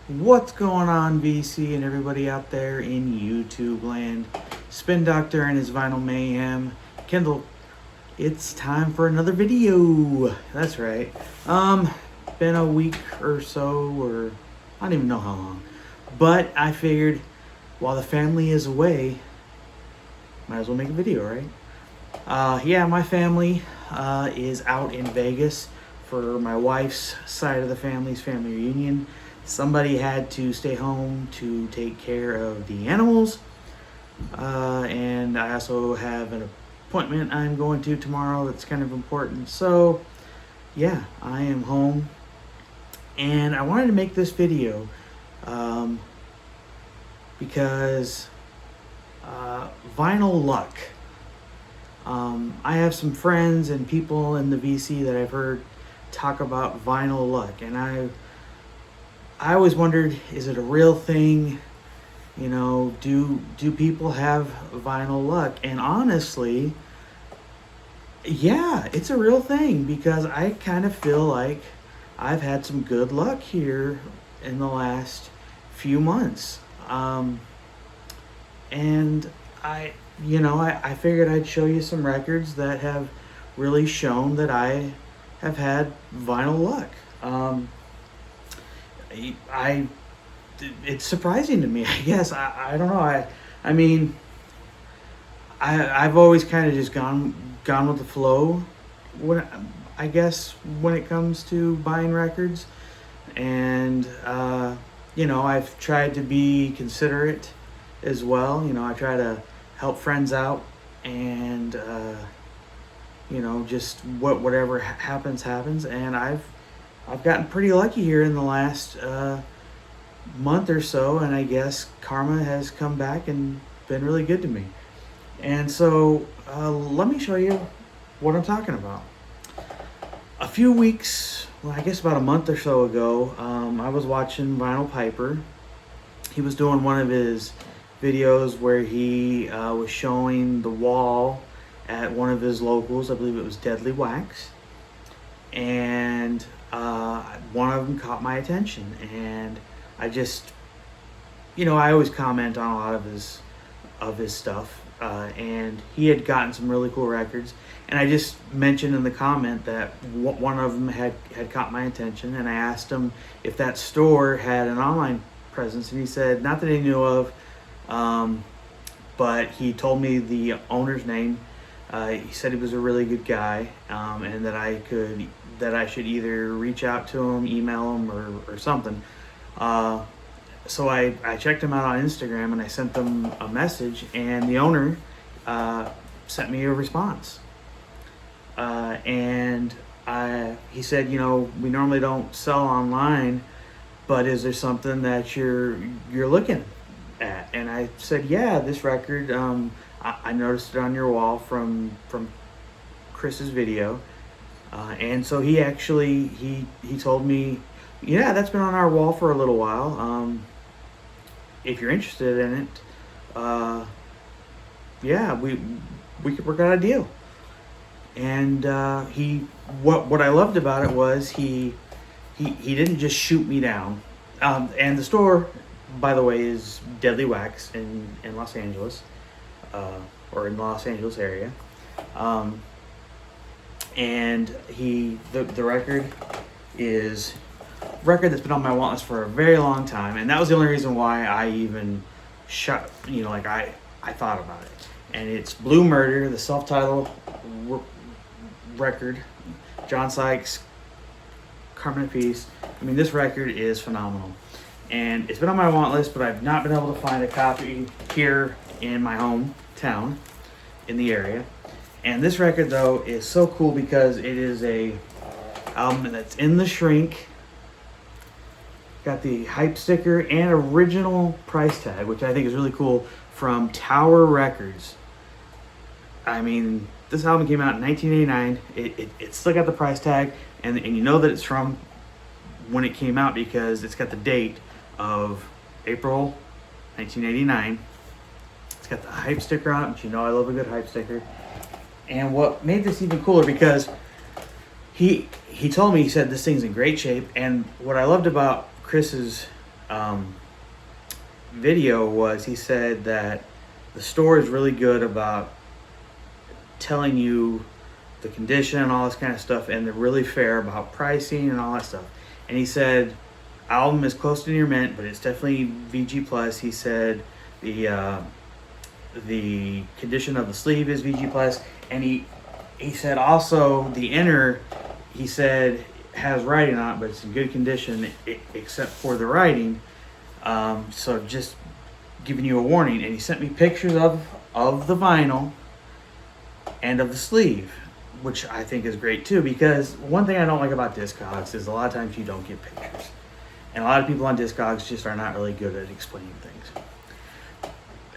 What's going on, VC and everybody out there in YouTube land? Spin Doctor and his Vinyl Mayhem. Kendall, it's time for another video. That's right. Been a week or so, or I don't even know how long. But I figured while the family is away, might as well make a video, right? Yeah, my family is out in Vegas for my wife's side of the family's family reunion. Somebody had to stay home to take care of the animals. And I also have an appointment I'm going to tomorrow that's kind of important. So, yeah, I am home. And I wanted to make this video because vinyl luck. I have some friends and people in the VC that I've heard talk about vinyl luck, and I always wondered, is it a real thing? You know, do people have vinyl luck? And honestly, yeah, it's a real thing because I kind of feel like I've had some good luck here in the last few months. And I figured I'd show you some records that have really shown that I have had vinyl luck. It's surprising to me, I guess. I don't know. I mean, I've always kind of just gone with the flow I guess when it comes to buying records. And I've tried to be considerate as well. I try to help friends out, and just whatever happens, and I've gotten pretty lucky here in the last month or so, and I guess karma has come back and been really good to me. And so let me show you what I'm talking about. A few weeks, well, I guess about a month or so ago, I was watching Vinyl Piper. He was doing one of his videos where he was showing the wall at one of his locals. I believe it was Deadly Wax. And one of them caught my attention, and I just, I always comment on a lot of his stuff, and he had gotten some really cool records, and I just mentioned in the comment that one of them had caught my attention, and I asked him if that store had an online presence, and he said not that he knew of, but he told me the owner's name. He said he was a really good guy, and that I should either reach out to him, email him, or something. So I checked him out on Instagram, and I sent them a message, and the owner sent me a response. And he said, we normally don't sell online, but is there something that you're looking at? And I said, yeah, this record, I noticed it on your wall from Chris's video. And so he actually, he told me, yeah, that's been on our wall for a little while. If you're interested in it, yeah, we could work out a deal. And what I loved about it was he didn't just shoot me down. And the store, by the way, is Deadly Wax in Los Angeles, or in the Los Angeles area. And the record is a record that's been on my want list for a very long time, and that was the only reason why I even I thought about it. And it's Blue Murder, the self-titled record, John Sykes, Carmine Appice. I mean, this record is phenomenal, and it's been on my want list, but I've not been able to find a copy here in my hometown in the area. And this record, though, is so cool because it is a album that's in the shrink, got the hype sticker and original price tag, which I think is really cool, from Tower Records. I mean, this album came out in 1989. It still got the price tag, and you know that it's from when it came out because it's got the date of April 1989. It's got the hype sticker on it, which I love a good hype sticker. And what made this even cooler, because he told me, he said this thing's in great shape, and what I loved about Chris's um, video was he said that the store is really good about telling you the condition and all this kind of stuff, and they're really fair about pricing and all that stuff. And he said, album is close to near mint, but it's definitely VG plus. He said the condition of the sleeve is VG plus, and he said also the inner, he said, has writing on it, but it's in good condition except for the writing. So just giving you a warning. And he sent me pictures of the vinyl and of the sleeve, which I think is great too, because one thing I don't like about Discogs is a lot of times you don't get pictures. And a lot of people on Discogs just are not really good at explaining things.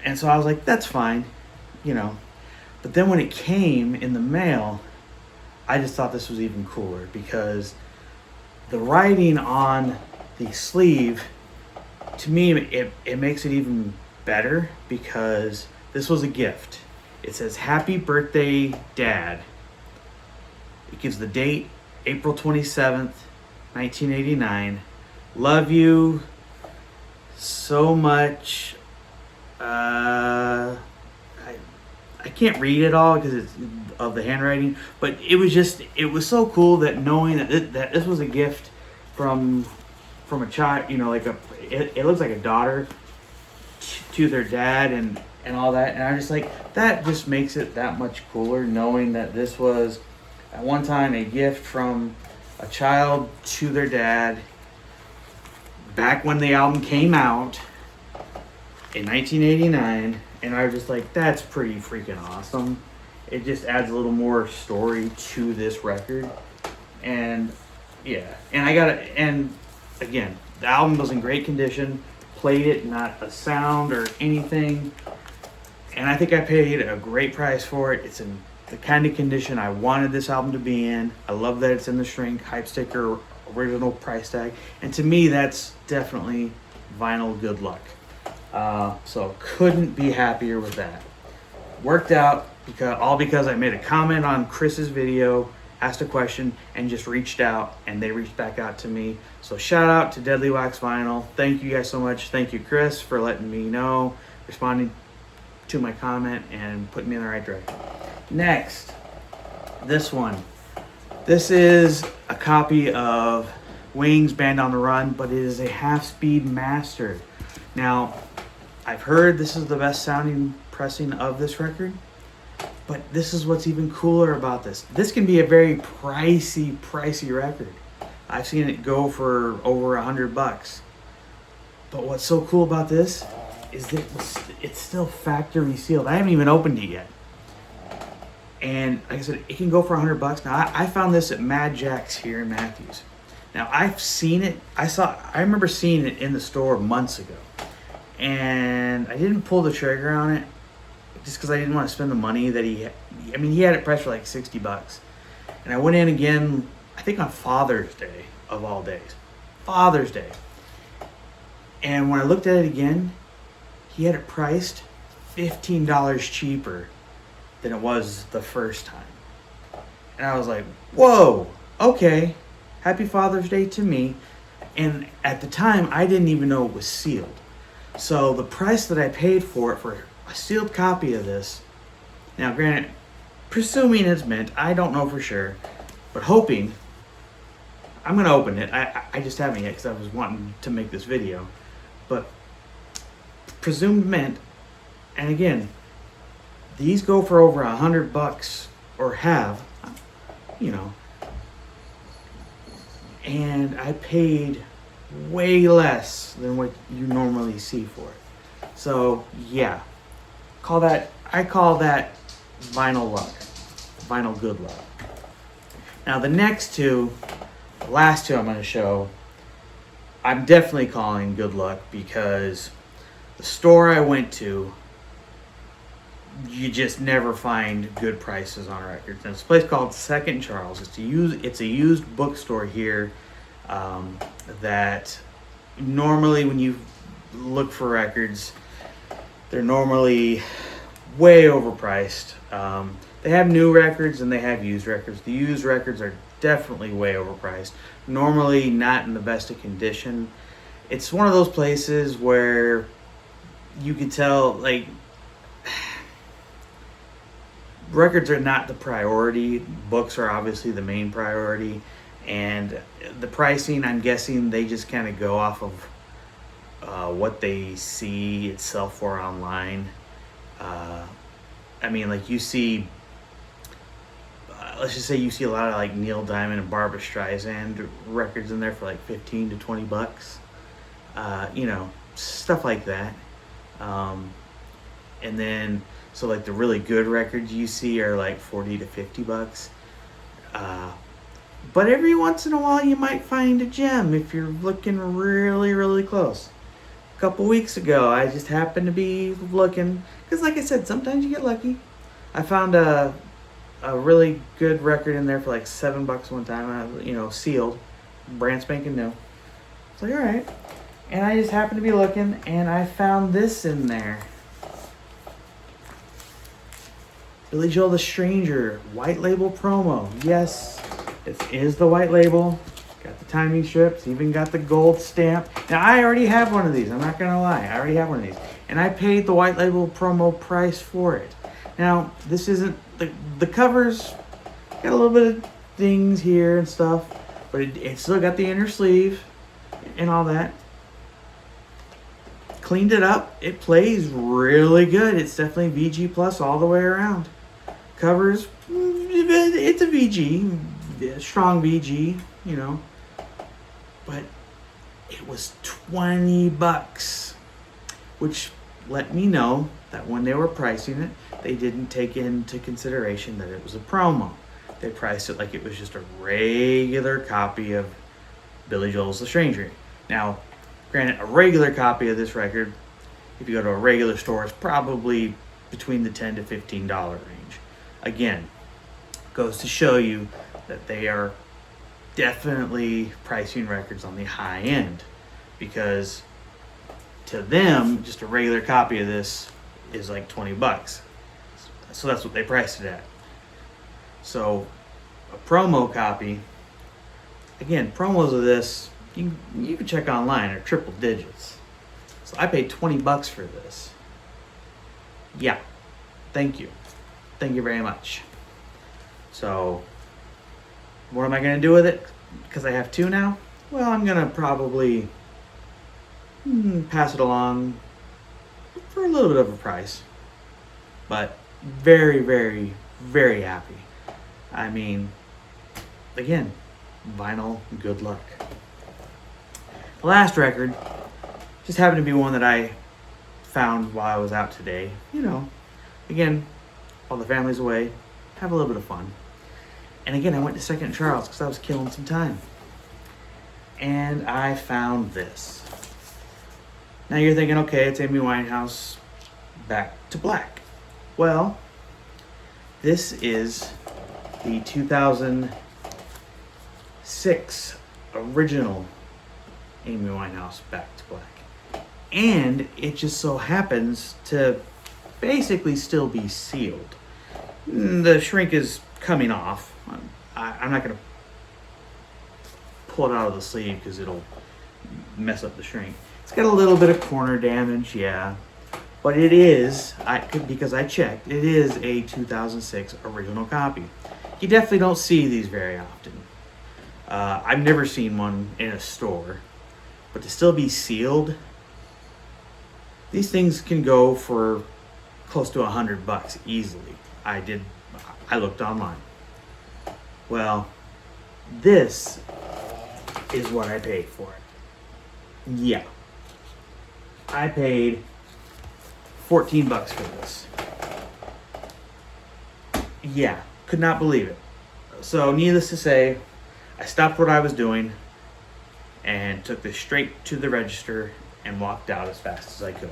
And so I was like, that's fine, you know. But then when it came in the mail, I just thought this was even cooler, because the writing on the sleeve, to me, it makes it even better, because this was a gift. It says, "Happy birthday, Dad." It gives the date, April 27th, 1989. Love you so much. I can't read it all because it's of the handwriting, but it was so cool that knowing that this was a gift from a child, you know, like it looks like a daughter to their dad and all that. And I'm just like, that just makes it that much cooler, knowing that this was at one time a gift from a child to their dad back when the album came out in 1989. And I was just like, that's pretty freaking awesome. It just adds a little more story to this record. And yeah, and again, the album was in great condition. Played it, not a sound or anything. And I think I paid a great price for it. It's in the kind of condition I wanted this album to be in. I love that it's in the shrink, hype sticker, original price tag. And to me, that's definitely vinyl good luck. So couldn't be happier with that. Worked out because I made a comment on Chris's video, asked a question, and just reached out, and they reached back out to me. So shout out to Deadly Wax Vinyl. Thank you guys so much. Thank you, Chris, for letting me know, responding to my comment, and putting me in the right direction. Next, this one. This is a copy of Wings Band on the Run, but it is a half-speed mastered. Now, I've heard this is the best sounding pressing of this record, but this is what's even cooler about this. This can be a very pricey record. I've seen it go for over $100. But what's so cool about this is that it's still factory sealed. I haven't even opened it yet. And like I said, it can go for $100. Now, I found this at Mad Jack's here in Matthews. Now, I've seen it. I remember seeing it in the store months ago. And I didn't pull the trigger on it just because I didn't want to spend the money that he had it priced for like $60. And I went in again, I think on Father's Day of all days. Father's Day. And when I looked at it again, he had it priced $15 cheaper than it was the first time. And I was like, whoa, okay. Happy Father's Day to me. And at the time, I didn't even know it was sealed. So the price that I paid for it, for a sealed copy of this, now granted, presuming it's mint, I don't know for sure, but hoping, I'm going to open it. I just haven't yet because I was wanting to make this video. But presumed mint, and again, these go for over $100 or have, you know, and I paid way less than what you normally see for it. So yeah, I call that vinyl luck, vinyl good luck. Now the last two I'm going to show, I'm definitely calling good luck, because the store I went to, you just never find good prices on records. And it's a place called Second Charles. It's a used bookstore here. That normally when you look for records, they're normally way overpriced. They have new records and they have used records. The used records are definitely way overpriced. Normally not in the best of condition. it's one of those places where you could tell, like, records are not the priority. Books are obviously the main priority, and the pricing, I'm guessing they just kind of go off of what they see itself for online. Uh, I mean, like you see, let's just say you see a lot of like Neil Diamond and Barbra Streisand records in there for like 15 to 20 bucks. Stuff like that. Um, and then, so like the really good records you see are like 40 to 50 bucks. Uh, but every once in a while you might find a gem if you're looking really, really close. A couple weeks ago, I just happened to be looking, because like I said, sometimes you get lucky. I found a really good record in there for like $7 one time, sealed, brand spanking new. It's like, all right. And I just happened to be looking, and I found this in there. Billy Joel the Stranger, white label promo. Yes, it is the white label. Got the timing strips, even got the gold stamp. Now, I already have one of these. I'm not going to lie. I already have one of these. And I paid the white label promo price for it. Now, this isn't, the covers got a little bit of things here and stuff, but it still got the inner sleeve and all that. Cleaned it up. It plays really good. It's definitely VG plus all the way around. Covers, it's a VG, strong VG, but it was $20, which let me know that when they were pricing it, they didn't take into consideration that it was a promo. They priced it like it was just a regular copy of Billy Joel's The Stranger. Now, granted, a regular copy of this record, if you go to a regular store, is probably between the $10 to $15 range. Again, goes to show you that they are definitely pricing records on the high end, because to them, just a regular copy of this is like $20. So that's what they priced it at. So a promo copy, again, promos of this, you can check online, are triple digits. So I paid $20 for this. Yeah, thank you. Thank you very much. So, what am I going to do with it? Because I have two now? Well, I'm going to probably pass it along for a little bit of a price. But very, very, very happy. I mean, again, vinyl, good luck. The last record just happened to be one that I found while I was out today. Again, while the family's away, have a little bit of fun. And again, I went to Second Charles because I was killing some time. And I found this. Now you're thinking, okay, it's Amy Winehouse, Back to Black. Well, this is the 2006 original Amy Winehouse, Back to Black. And it just so happens to basically still be sealed. The shrink is coming off. I'm not going to pull it out of the sleeve because it'll mess up the shrink. It's got a little bit of corner damage, yeah. But it is, because I checked, it is a 2006 original copy. You definitely don't see these very often. I've never seen one in a store. But to still be sealed, these things can go for close to $100 easily. I looked online. Well, this is what I paid for it. Yeah. I paid $14 for this. Yeah, could not believe it. So, needless to say, I stopped what I was doing and took this straight to the register and walked out as fast as I could.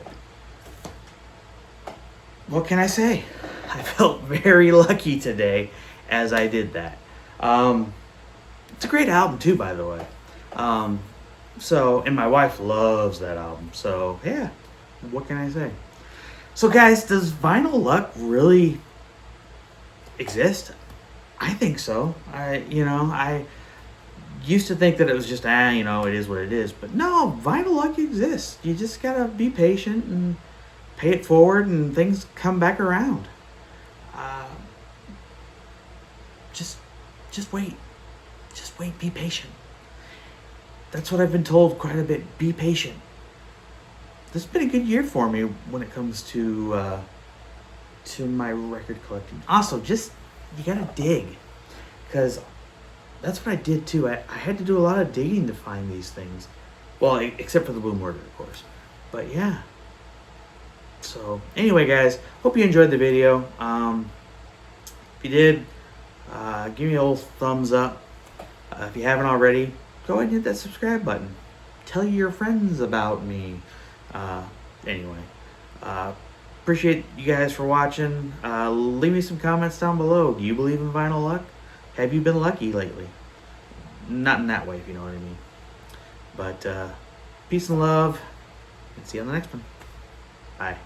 What can I say? I felt very lucky today as I did that. It's a great album too, by the way. And my wife loves that album. So yeah, what can I say? So guys, does vinyl luck really exist? I think so. used to think that it was just, you know, it is what it is. But no, vinyl luck exists. You just gotta be patient and pay it forward, and things come back around. Uh, just, just wait. Just wait. Be patient. That's what I've been told quite a bit. Be patient. This has been a good year for me when it comes to my record collecting. Also, just you gotta dig, because that's what I did too. I had to do a lot of digging to find these things. Well, except for the Blue Mortar, of course. But yeah. So anyway, guys, hope you enjoyed the video. If you did, give me a little thumbs up. If you haven't already, go ahead and hit that subscribe button. Tell your friends about me. Anyway, appreciate you guys for watching. Leave me some comments down below. Do you believe in vinyl luck? Have you been lucky lately? Not in that way, if you know what I mean. But peace and love, and see you on the next one. Bye.